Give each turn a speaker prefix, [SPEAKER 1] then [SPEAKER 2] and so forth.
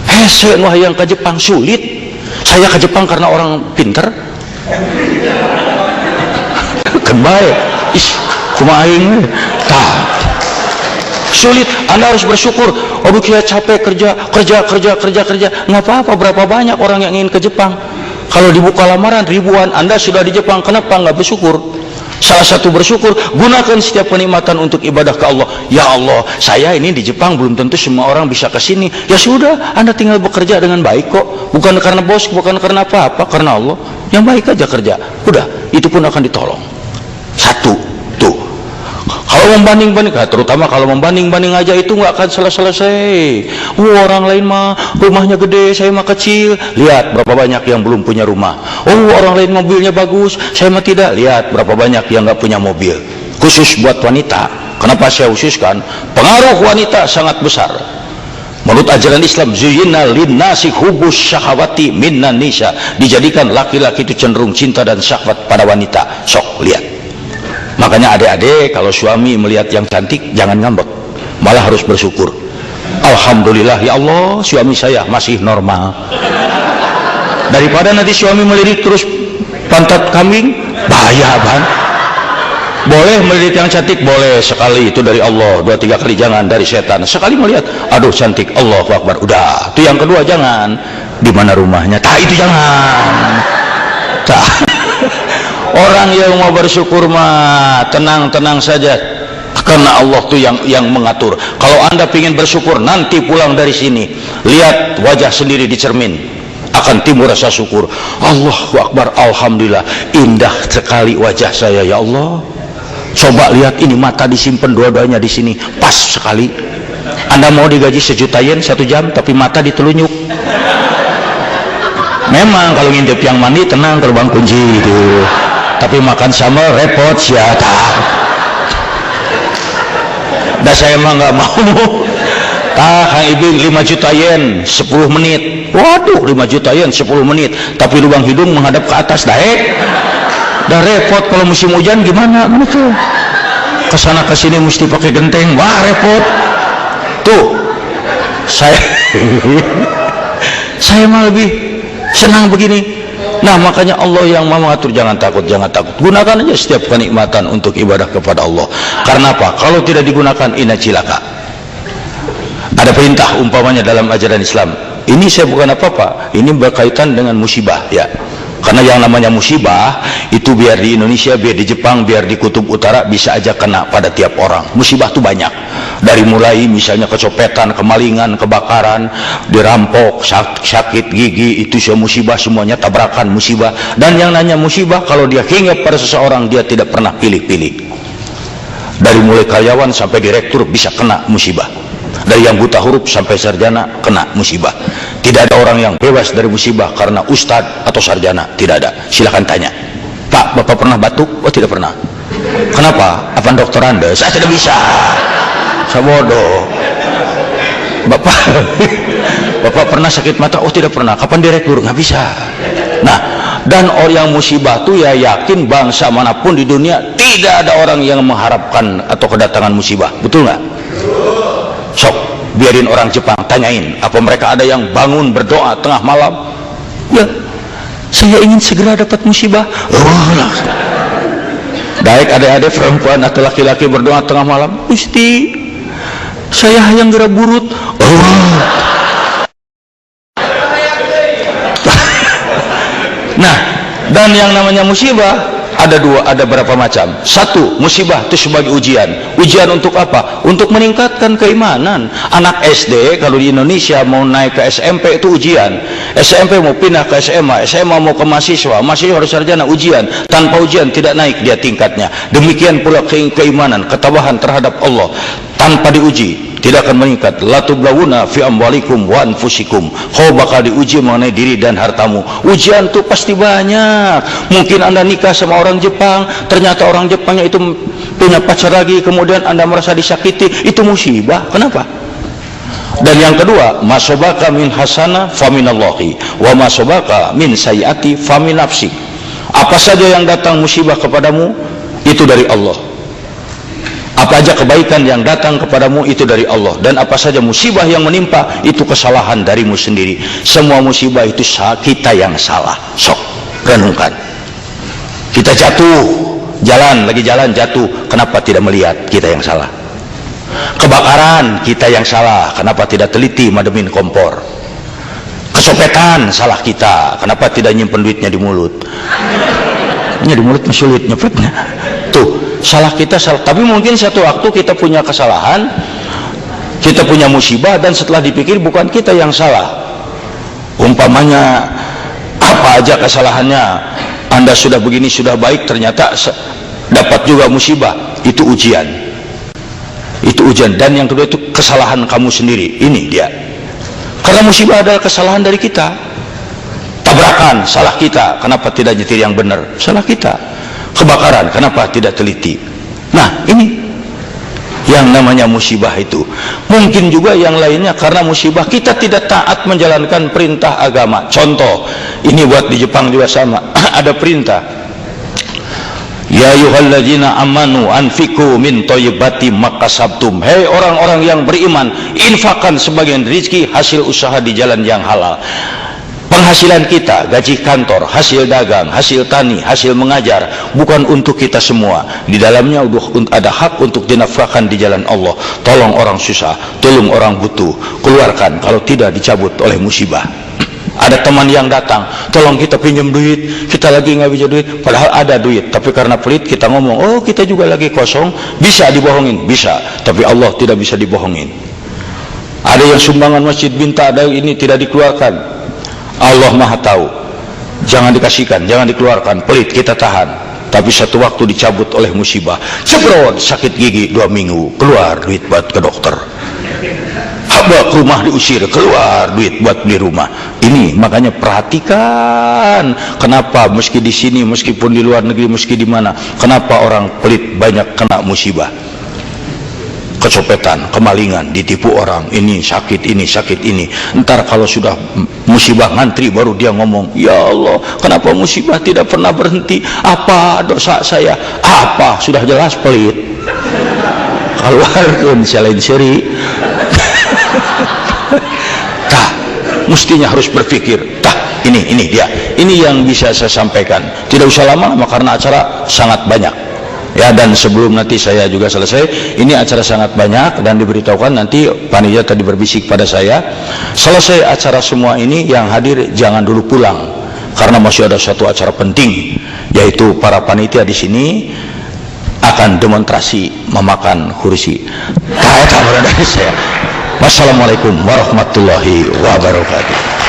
[SPEAKER 1] hese nu hayang ke Jepang sulit. Saya ke Jepang karena orang pinter. Kan bae. Kumaha aing tah. Sulit, Anda harus bersyukur. Oh, kita capek kerja. Nggak apa-apa, berapa banyak orang yang ingin ke Jepang. Kalau dibuka lamaran ribuan, Anda sudah di Jepang, kenapa nggak bersyukur? Salah satu bersyukur, gunakan setiap kenikmatan untuk ibadah ke Allah. Ya Allah, saya ini di Jepang, belum tentu semua orang bisa ke sini. Ya sudah, Anda tinggal bekerja dengan baik kok. Bukan karena bos, bukan karena apa-apa, karena Allah. Yang baik aja kerja. Udah, itu pun akan ditolong. Satu, tuh. Kalau membanding-banding, terutama kalau membanding-banding aja itu nggak akan selesai. Orang lain mah rumahnya gede, saya mah kecil. Lihat berapa banyak yang belum punya rumah. Orang lain mobilnya bagus, saya mah tidak. Lihat berapa banyak yang nggak punya mobil. Khusus buat wanita. Kenapa saya khususkan? Pengaruh wanita sangat besar. Menurut ajaran Islam, zuyyina linnasi hubbus syahawati minnan nisa. Dijadikan laki-laki itu cenderung cinta dan syahwat pada wanita. Sok lihat. Makanya adik-adik kalau suami melihat yang cantik jangan ngambek, malah harus bersyukur. Alhamdulillah ya Allah, suami saya masih normal. Daripada nanti suami melirik terus pantat kambing, bahaya kan? Boleh melirik yang cantik, boleh sekali, itu dari Allah. 2-3 kali jangan dari setan. Sekali melihat, aduh cantik, Allahu Akbar, udah. Itu yang kedua jangan. Di mana rumahnya? Itu jangan. Orang yang mau bersyukur mah tenang-tenang saja, karena Allah tuh yang mengatur. Kalau Anda ingin bersyukur, nanti pulang dari sini lihat wajah sendiri di cermin, akan timbul rasa syukur. Allahu Akbar, alhamdulillah, indah sekali wajah saya ya Allah. Coba lihat ini, mata disimpan dua-duanya di sini, pas sekali. Anda mau digaji 1 juta yen 1 jam, tapi mata ditelunyuk. Memang kalau ngintip yang mandi tenang, terbang kunci itu. Tapi makan sambal repot siapa? Dah saya mah nggak mau. Kang Ibing 5 juta yen 10 menit. Waduh, 5 juta yen 10 menit. Tapi lubang hidung menghadap ke atas, dah repot. Kalau musim hujan gimana? Mana tuh? Kesana kesini mesti pakai genteng. Wah repot. Tuh, saya mah lebih senang begini. Nah makanya Allah yang mau mengatur. Jangan takut, gunakan aja setiap kenikmatan untuk ibadah kepada Allah. Karena apa? Kalau tidak digunakan, ina cilaka. Ada perintah umpamanya dalam ajaran Islam. Ini saya bukan apa-apa, ini berkaitan dengan musibah ya. Karena yang namanya musibah itu biar di Indonesia, biar di Jepang, biar di Kutub Utara bisa aja kena pada tiap orang. Musibah itu banyak. Dari mulai misalnya kecopetan, kemalingan, kebakaran, dirampok, sakit gigi, itu semua musibah, semuanya tabrakan musibah. Dan yang nanya musibah, kalau dia hinggap pada seseorang, dia tidak pernah pilih-pilih. Dari mulai karyawan sampai direktur bisa kena musibah. Dari yang buta huruf sampai sarjana kena musibah. Tidak ada orang yang bebas dari musibah karena ustadz atau sarjana, tidak ada. Silakan tanya, Pak, Bapak pernah batuk? Oh tidak pernah. Kenapa? Apa dokter Anda? Saya tidak bisa, saya bodoh. Bapak pernah sakit mata? Oh tidak pernah. Kapan direktur? Nggak bisa. Nah, dan orang yang musibah tuh ya yakin bangsa manapun di dunia tidak ada orang yang mengharapkan atau kedatangan musibah, betul nggak? Sok, biarin orang Jepang tanyain, apa mereka ada yang bangun berdoa tengah malam? Ya, saya ingin segera dapat musibah. Baik adik-adik perempuan atau laki-laki berdoa tengah malam, Gusti, saya hayang gerak burut. Nah, dan yang namanya musibah ada berapa macam. Satu, musibah itu sebagai ujian. Ujian untuk apa? Untuk meningkatkan keimanan. Anak SD kalau di Indonesia mau naik ke SMP itu ujian. SMP mau pindah ke SMA, SMA mau ke mahasiswa, mahasiswa harus sarjana, ujian. Tanpa ujian tidak naik dia tingkatnya. Demikian pula keimanan, ketabahan terhadap Allah. Tanpa diuji tidak akan meningkat. La tublawuna fi amwalikum wa anfusikum. Kau bakal diuji mengenai diri dan hartamu. Ujian tuh pasti banyak. Mungkin Anda nikah sama orang Jepang, ternyata orang Jepangnya itu punya pacar lagi, kemudian Anda merasa disakiti, itu musibah. Kenapa? Dan yang kedua, masobaka min hasana faminallahi wa masobaka min sayyati famin nafsik. Apa saja yang datang musibah kepadamu itu dari Allah. Apa aja kebaikan yang datang kepadamu itu dari Allah, dan apa saja musibah yang menimpa itu kesalahan darimu sendiri. Semua musibah itu kita yang salah. Sok renungkan. Kita jatuh, lagi jalan jatuh, kenapa tidak melihat kita yang salah? Kebakaran, kita yang salah, kenapa tidak teliti mademin kompor? Kecopetan, salah kita, kenapa tidak nyimpen duitnya di mulut? Di mulut sulit nyepetnya. Tuh, salah kita salah. Tapi mungkin satu waktu kita punya kesalahan, kita punya musibah, dan setelah dipikir bukan kita yang salah. Umpamanya apa aja kesalahannya, Anda sudah begini, sudah baik, ternyata dapat juga musibah. Itu ujian. Itu ujian. Dan yang kedua itu kesalahan kamu sendiri. Ini dia. Karena musibah adalah kesalahan dari kita. Tabrakan, salah kita, kenapa tidak nyetir yang benar? Salah kita. Kebakaran, kenapa tidak teliti? Nah, ini yang namanya musibah itu. Mungkin juga yang lainnya karena musibah kita tidak taat menjalankan perintah agama. Contoh, ini buat di Jepang juga sama. Ada perintah, ya ayyuhalladzina amanu anfiqu min thayyibati makasabtum. Hei orang-orang yang beriman, infakkan sebagian rezeki hasil usaha di jalan yang halal. Penghasilan kita, gaji kantor, hasil dagang, hasil tani, hasil mengajar, bukan untuk kita semua. Di dalamnya ada hak untuk dinafkahkan di jalan Allah. Tolong orang susah, tolong orang butuh, keluarkan, kalau tidak dicabut oleh musibah. Ada teman yang datang, tolong kita pinjam duit, kita lagi nggak bisa duit, padahal ada duit, tapi karena pelit kita ngomong, oh kita juga lagi kosong, bisa dibohongin, bisa, tapi Allah tidak bisa dibohongin. Ada yang sumbangan masjid minta, ada ini tidak dikeluarkan, Allah Maha tahu, jangan dikasihkan, jangan dikeluarkan, pelit kita tahan, tapi satu waktu dicabut oleh musibah, cebrot, sakit gigi 2 minggu, keluar duit buat ke dokter. Habak rumah diusir, keluar duit buat beli rumah. Ini makanya perhatikan, kenapa meski di sini, meskipun di luar negeri, meski di mana, kenapa orang pelit banyak kena musibah? Kecopetan, kemalingan, ditipu orang, ini sakit ini. Entar kalau sudah musibah ngantri baru dia ngomong, ya Allah, kenapa musibah tidak pernah berhenti? Apa dosa saya? Apa? Sudah jelas pelit. Keluarkan selain seri. Tah, mestinya harus berpikir. Tah, ini dia. Ini yang bisa saya sampaikan. Tidak usah lama-lama karena acara sangat banyak. Ya, dan sebelum nanti saya juga selesai, ini acara sangat banyak dan diberitahukan nanti panitia tadi berbisik pada saya, selesai acara semua ini yang hadir jangan dulu pulang karena masih ada satu acara penting, yaitu para panitia di sini akan demonstrasi memakan kursi. Wassalamualaikum warahmatullahi wabarakatuh.